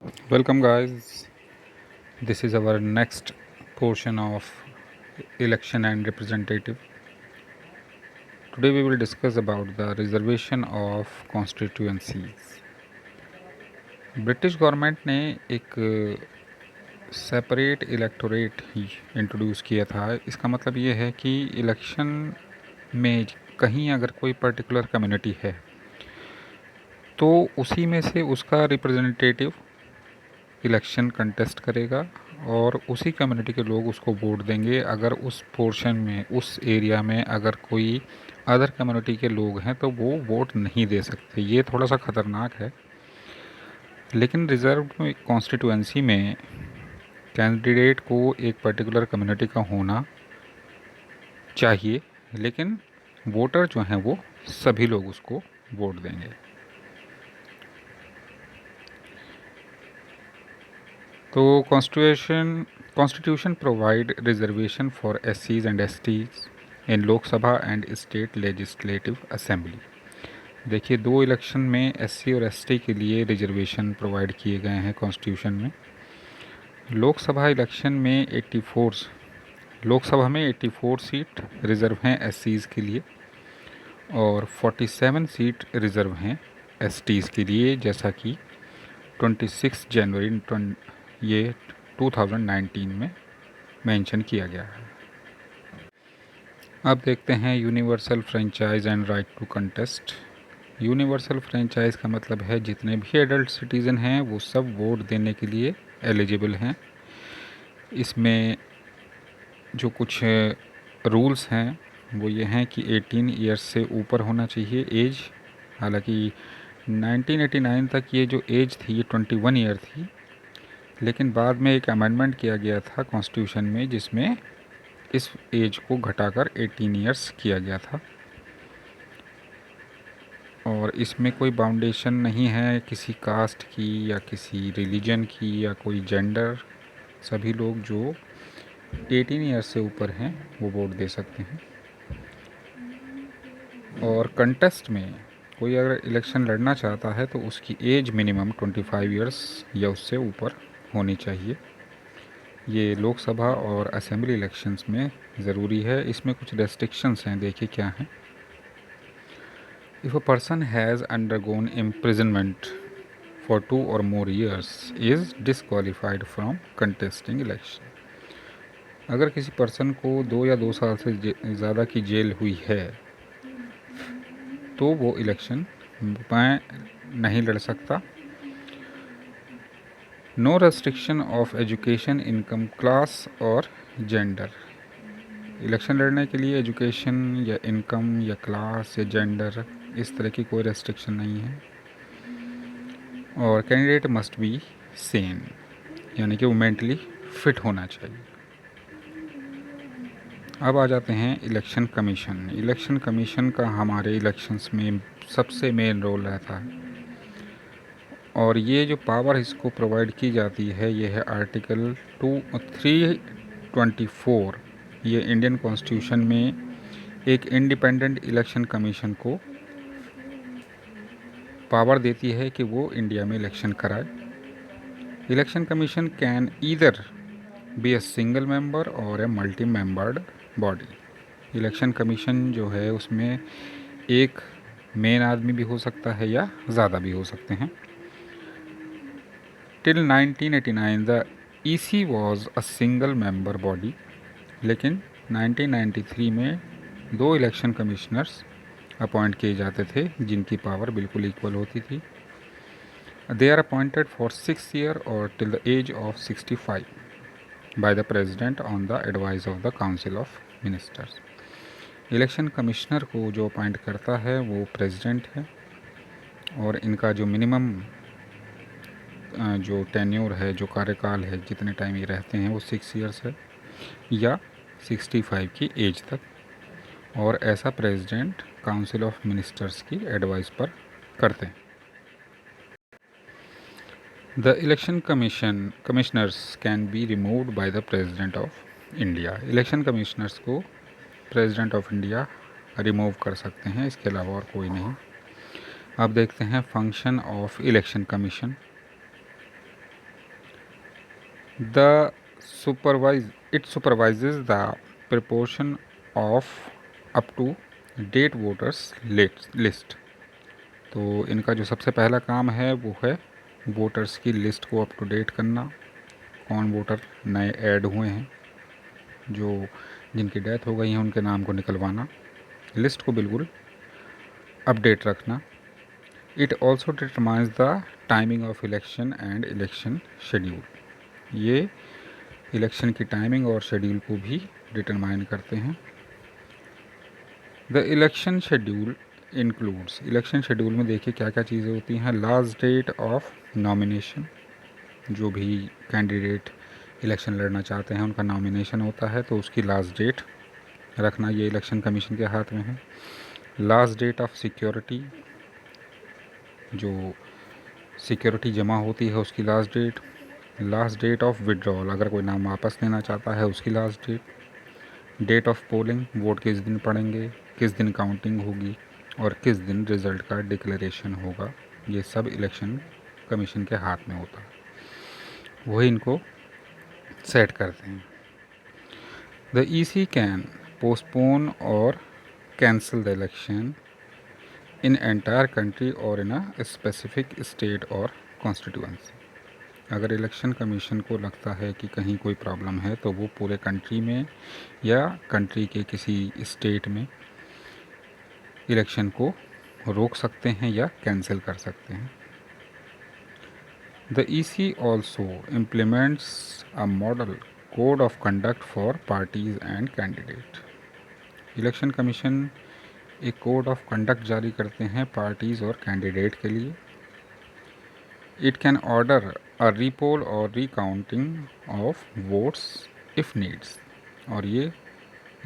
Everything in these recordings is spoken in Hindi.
Welcome, guys. This is our next portion of election and representative. Today, we will discuss about the reservation of constituencies. British government ने एक सेपरेट इलेक्टोरेट ही इंट्रोड्यूस किया था। इसका मतलब ये है कि इलेक्शन में कहीं अगर कोई पर्टिकुलर कम्युनिटी है तो उसी में से उसका रिप्रेजेंटेटिव इलेक्शन कंटेस्ट करेगा और उसी कम्युनिटी के लोग उसको वोट देंगे। अगर उस पोर्शन में, उस एरिया में अगर कोई अदर कम्युनिटी के लोग हैं तो वो वोट नहीं दे सकते। ये थोड़ा सा ख़तरनाक है। लेकिन रिज़र्व कॉन्स्टिट्यूएंसी में कैंडिडेट को एक पर्टिकुलर कम्युनिटी का होना चाहिए, लेकिन वोटर जो हैं वो सभी लोग उसको वोट देंगे। तो constitution provide reservation for SCs and STs in Lok Sabha and state legislative assembly. देखिए, दो इलेक्शन में SC और ST के लिए रिजर्वेशन प्रोवाइड किए गए हैं कॉन्स्टिट्यूशन में। लोकसभा इलेक्शन में 84 सीट रिज़र्व हैं SCs के लिए और 47 सीट रिज़र्व हैं STs के लिए, जैसा कि 26 जनवरी ये 2019 में मेंशन किया गया है। अब देखते हैं universal franchise and right to contest. Universal franchise का मतलब है जितने भी एडल्ट सिटीज़न हैं वो सब वोट देने के लिए एलिजिबल हैं। इसमें जो कुछ रूल्स हैं वो ये हैं कि 18 ईयर्स से ऊपर होना चाहिए एज। हालांकि 1989 तक ये जो एज थी ये 21 ईयर थी, लेकिन बाद में एक अमेंडमेंट किया गया था कॉन्स्टिट्यूशन में जिसमें इस एज को घटाकर 18 ईयर्स किया गया था। और इसमें कोई बाउंडेशन नहीं है किसी कास्ट की या किसी रिलीजन की या कोई जेंडर। सभी लोग जो 18 ईयर्स से ऊपर हैं वो वोट दे सकते हैं। और कंटेस्ट में कोई अगर इलेक्शन लड़ना चाहता है तो उसकी एज मिनिमम 25 ईयर्स या उससे ऊपर होनी चाहिए। ये लोकसभा और असेंबली इलेक्शंस में ज़रूरी है। इसमें कुछ रेस्ट्रिक्शंस हैं, देखिए क्या हैं। If a person has undergone imprisonment for 2 or more years is disqualified from contesting election। अगर किसी पर्सन को 2 या 2 साल से ज़्यादा की जेल हुई है तो वो इलेक्शन में नहीं लड़ सकता। No restriction of education, income, class और जेंडर। इलेक्शन लड़ने के लिए एजुकेशन या इनकम या क्लास या जेंडर इस तरह की कोई रेस्ट्रिक्शन नहीं है। और कैंडिडेट मस्ट बी सेन, यानी कि वो मेंटली फिट होना चाहिए। अब आ जाते हैं इलेक्शन कमीशन। इलेक्शन कमीशन का हमारे इलेक्शंस में सबसे मेन रोल रहता है और ये जो पावर इसको प्रोवाइड की जाती है ये है आर्टिकल 324। ये इंडियन कॉन्स्टिट्यूशन में एक इंडिपेंडेंट इलेक्शन कमीशन को पावर देती है कि वो इंडिया में इलेक्शन कराए। Election commission can either be a single member और a multi membered body. Election commission जो है उसमें एक मेन आदमी भी हो सकता है या ज़्यादा भी हो सकते हैं। Till 1989 the EC was a single member body, लेकिन 1993 में 2 इलेक्शन कमिश्नर्स अपॉइंट किए जाते थे जिनकी पावर बिल्कुल इक्वल होती थी। They are appointed for 6 year और till the age of 65 by the president on the advice of the council of ministers. Election commissioner को जो अपॉइंट करता है वो प्रेसिडेंट है और इनका जो मिनिमम जो टेन्योर है, जो कार्यकाल है, जितने टाइम ये रहते हैं वो 6 ईयर्स है या 65 की एज तक। और ऐसा प्रेसिडेंट काउंसिल ऑफ मिनिस्टर्स की एडवाइस पर करते हैं। The election commissioners can be removed by the president of India. Election commissioners को प्रेसिडेंट ऑफ इंडिया रिमूव कर सकते हैं, इसके अलावा और कोई नहीं। अब देखते हैं function of election commission. The it supervises the proportion of up to date voters list. तो इनका जो सबसे पहला काम है वो है वोटर्स की लिस्ट को अप टू डेट करना, कौन वोटर नए ऐड हुए हैं, जो जिनकी डेथ हो गई है उनके नाम को निकलवाना, लिस्ट को बिल्कुल अपडेट रखना. It also determines the timing of election and election schedule. ये इलेक्शन की टाइमिंग और शेड्यूल को भी डिटरमाइन करते हैं. The election schedule includes, election schedule में देखिए क्या क्या चीज़ें होती हैं. लास्ट डेट ऑफ नॉमिनेशन, जो भी कैंडिडेट इलेक्शन लड़ना चाहते हैं उनका नॉमिनेशन होता है तो उसकी लास्ट डेट रखना ये इलेक्शन कमीशन के हाथ में है. लास्ट डेट ऑफ सिक्योरिटी, जो सिक्योरिटी जमा होती है उसकी last date. Last date of withdrawal, अगर कोई नाम वापस लेना चाहता है उसकी last date. Date of polling, vote किस दिन पड़ेंगे, किस दिन काउंटिंग होगी और किस दिन रिज़ल्ट का डिक्लेरेशन होगा, ये सब इलेक्शन कमीशन के हाथ में होता है, वही इनको सेट करते हैं. द ईसी कैन पोस्टपोन और cancel the election in entire country और इन अ स्पेसिफिक स्टेट और कॉन्स्टिट्यूएंसी. अगर इलेक्शन कमीशन को लगता है कि कहीं कोई प्रॉब्लम है तो वो पूरे कंट्री में या कंट्री के किसी स्टेट में इलेक्शन को रोक सकते हैं या कैंसिल कर सकते हैं. The EC also implements a model code of conduct for parties and candidate. Election commission एक कोड ऑफ कंडक्ट जारी करते हैं पार्टीज़ और कैंडिडेट के लिए. It can order a repoll और recounting of votes if needs, और ये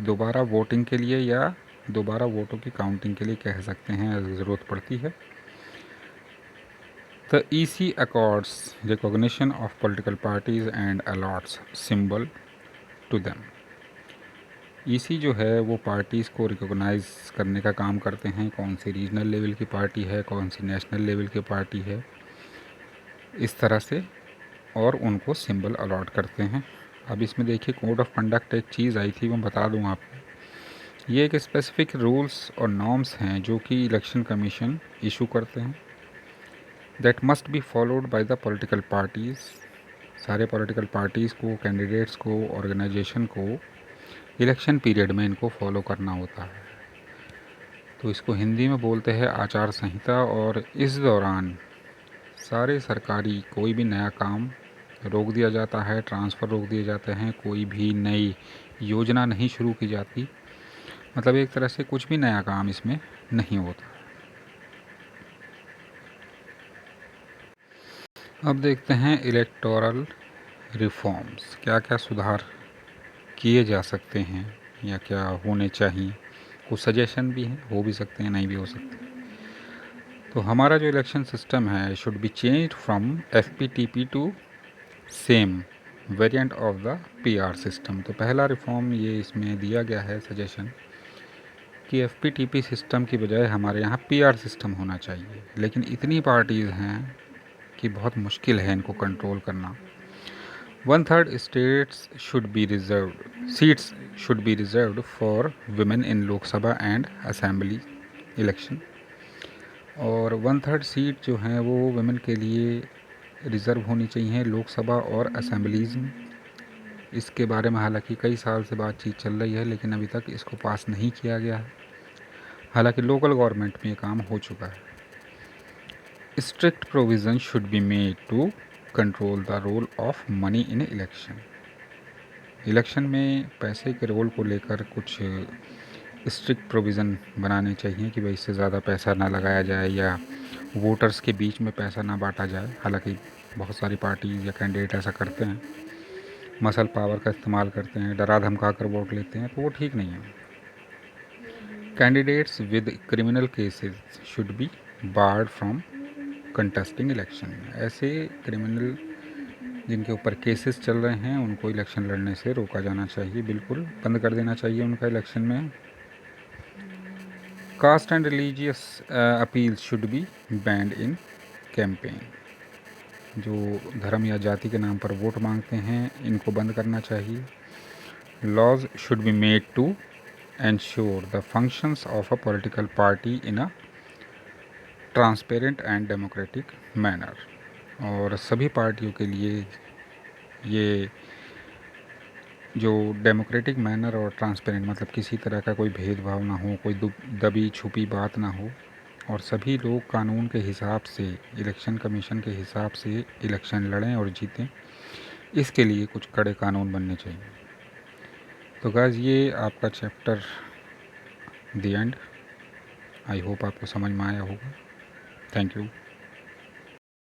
दोबारा वोटिंग के लिए या दोबारा वोटों की काउंटिंग के लिए कह सकते हैं अगर ज़रूरत पड़ती है. The EC accords recognition of political parties and allots symbol to them. EC जो है वो पार्टीज़ को रिकॉग्नाइज़ करने का काम करते हैं, कौन सी रीजनल लेवल की पार्टी है, कौन सी नेशनल लेवल की पार्टी है, इस तरह से, और उनको सिंबल अलॉट करते हैं. अब इसमें देखिए कोड ऑफ कंडक्ट एक चीज़ आई थी, मैं बता दूं आपको. ये एक स्पेसिफिक रूल्स और नॉर्म्स हैं जो कि इलेक्शन कमीशन इशू करते हैं, that must be followed by the political parties. सारे पॉलिटिकल पार्टीज़ को, कैंडिडेट्स को, ऑर्गेनाइजेशन को इलेक्शन पीरियड में इनको फॉलो करना होता है. तो इसको हिंदी में बोलते हैं आचार संहिता. और इस दौरान सारे सरकारी कोई भी नया काम रोक दिया जाता है, ट्रांसफ़र रोक दिए जाते हैं, कोई भी नई योजना नहीं शुरू की जाती. मतलब एक तरह से कुछ भी नया काम इसमें नहीं होता. अब देखते हैं इलेक्टोरल रिफॉर्म्स, क्या क्या सुधार किए जा सकते हैं या क्या होने चाहिए. कुछ सजेशन भी हैं, हो भी सकते हैं, नहीं भी हो सकते. तो हमारा जो इलेक्शन सिस्टम है should be change from FPTP to same variant of the PR system. तो पहला रिफॉर्म ये इसमें दिया गया है सजेशन कि FPTP सिस्टम की बजाय हमारे यहाँ PR सिस्टम होना चाहिए. लेकिन इतनी पार्टीज़ हैं कि बहुत मुश्किल है इनको कंट्रोल करना. 1/3 states should be reserved, seats should be reserved for women in Lok Sabha and Assembly election. और 1/3 सीट जो हैं वो वुमेन के लिए रिज़र्व होनी चाहिए लोकसभा और असेंबलीज़ में. इसके बारे में हालांकि कई साल से बातचीत चल रही है लेकिन अभी तक इसको पास नहीं किया गया है. हालांकि लोकल गवर्नमेंट में ये काम हो चुका है. Strict provision should be made to control the role of money in election. Election में पैसे के रोल को लेकर कुछ स्ट्रिक्ट प्रोविज़न बनाने चाहिए कि भाई इससे ज़्यादा पैसा ना लगाया जाए या वोटर्स के बीच में पैसा ना बांटा जाए. हालांकि बहुत सारी पार्टीज या कैंडिडेट ऐसा करते हैं, मसल पावर का इस्तेमाल करते हैं, डरा धमका कर वोट लेते हैं, तो वो ठीक नहीं है. Candidates with criminal cases should be board from contesting election. ऐसे क्रिमिनल जिनके ऊपर केसेस चल रहे हैं उनको इलेक्शन लड़ने से रोका जाना चाहिए, बिल्कुल बंद कर देना चाहिए उनका इलेक्शन में. Caste and religious appeals should be banned in campaign. जो धर्म या जाति के नाम पर वोट मांगते हैं, इनको बंद करना चाहिए। Laws should be made to ensure the functions of a political party in a transparent and democratic manner. और सभी पार्टियों के लिए ये जो डेमोक्रेटिक मैनर और ट्रांसपेरेंट, मतलब किसी तरह का कोई भेदभाव ना हो, कोई दबी छुपी बात ना हो, और सभी लोग कानून के हिसाब से, इलेक्शन कमीशन के हिसाब से इलेक्शन लड़ें और जीतें, इसके लिए कुछ कड़े कानून बनने चाहिए। तो गाइस, ये आपका chapter the end. I hope आपको समझ में आया होगा। Thank you.